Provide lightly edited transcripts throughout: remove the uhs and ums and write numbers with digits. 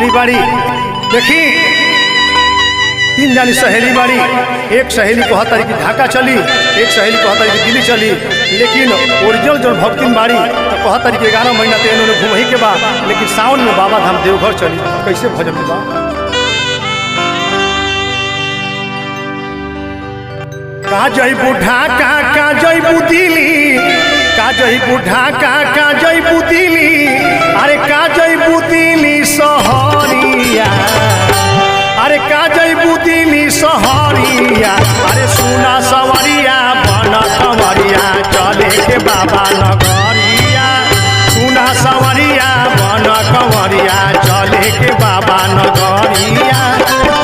बाड़ी देखी तीन जानी सहेली बाड़ी। एक सहेली को हर की ढाका चली, एक सहेली को हर की दिल्ली चली, लेकिन ओरिजिनल जो भक्तिन बाड़ी तो कहतर के 11 महीना तो इन्होंने घूम ही के बाद, लेकिन सावन में बाबा धाम देवघर चली। कैसे भजन बा का जईबू ढाका का जईबू दिल्ली, का जईबू ढाका का जईबू दिल्ली, अरे का जईबू दिल्ली सहरिया, अरे का जईबू दिल्ली सहरिया, अरे सुना सवरिया बन कंवरिया चले के बाबा नगरिया, सुना सवरिया बन कंवरिया चले के बाबा नगरिया,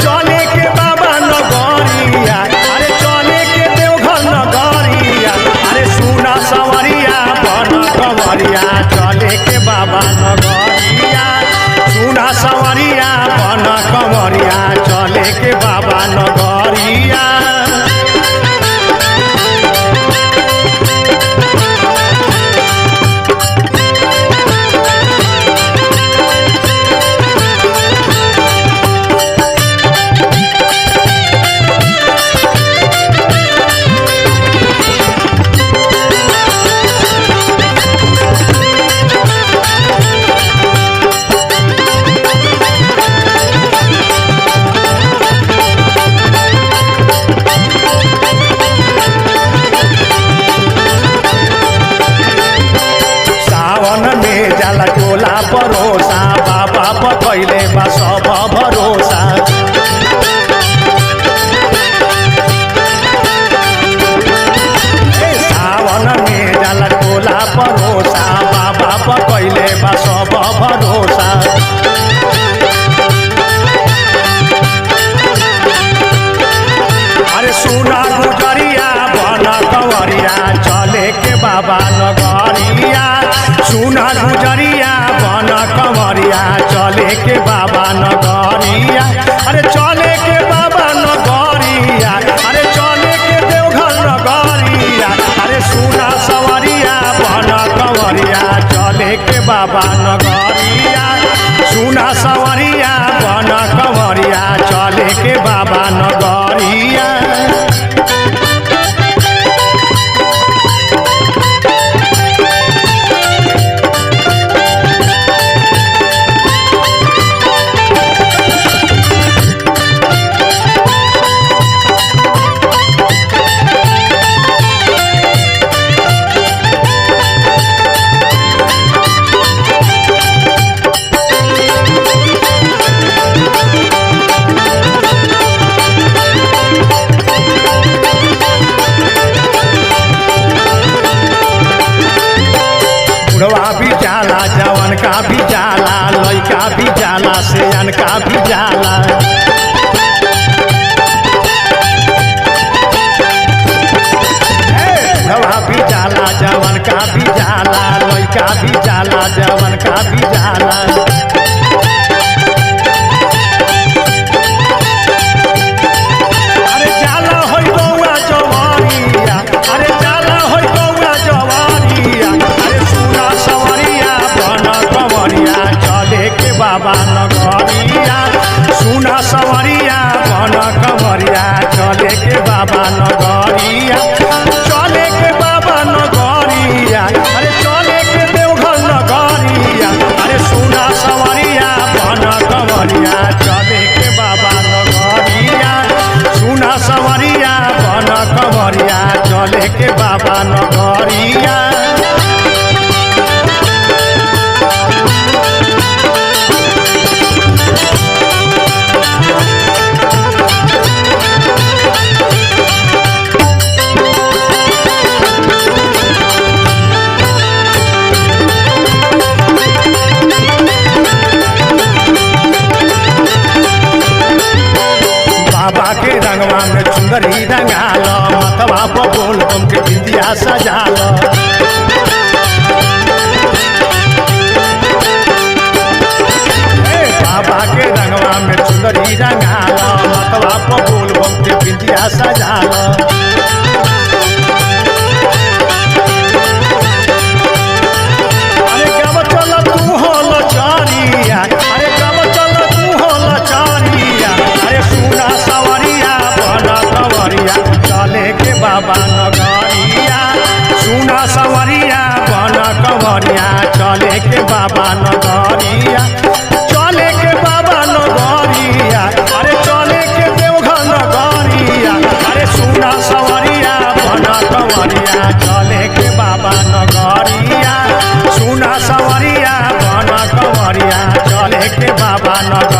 चले के बाबा नगरिया, अरे चले के देवघर नगरिया, अरे सुना सवरिया बन कंवरिया चले के बाबा नगरिया, सुना सवरिया बन कंवरिया चले के बाबा नगरिया। टोला भरोसा बाबा पकैले बा सब भरोसा, सावन में जाला टोला भरोसा बाबा पकैले बा सब भरोसा, अरे सुना गुजरिया बन कंवरिया चले के बाबा नगरिया, सुना गुजरिया बन कंवरिया चले के बाबा नगरिया, अरे चले के बाबा नगरिया, अरे चले के देवघर नगरिया, अरे सुना सवरिया बन कंवरिया चले के बाबा नगरिया, सुना सवरिया बन कंवरिया चले के बाबा नगरिया। बुढ़वा भी जाला जवन का भी जाला, लड़का भी जाला सियान का भी जाला, बुढ़वा भी जाला जवन का भी जाला, लड़का भी जाला जवन का भी जाला, अरे जाला होई गौआ जवारिया, अरे जाला होई गौआ जवारिया, अरे सुना सवरिया बन कंवरिया चले के बाबा नगरिया, सुना सवरिया बन कंवरिया चले के बाबा नगरिया, चले के बाबा नगरिया, अरे चले के देवघर नगरिया, अरे सुना सवरिया बन कंवरिया चले के बाबा नगरिया, सुना सवरिया बन कंवरिया चले के बाबा नगरिया। बाबा के रंगवा में चुंदरी रंगाल, मतवा पर बोल बम के बिंदिया सजाल, बाबा के रंगवा में चुंदरी रंगाल, मतवा पर बोल बम के बिंदिया सजाल, अरे कब चल तू हो लचारिया, अरे कब चल नगरिया चले के बाबा नगरिया अरे चले के देवघर नगरिया अरे सुना सवरिया बन कंवरिया चले के बाबा नगरिया सुना सवरिया बन कंवरिया चले के बाबा नगरिया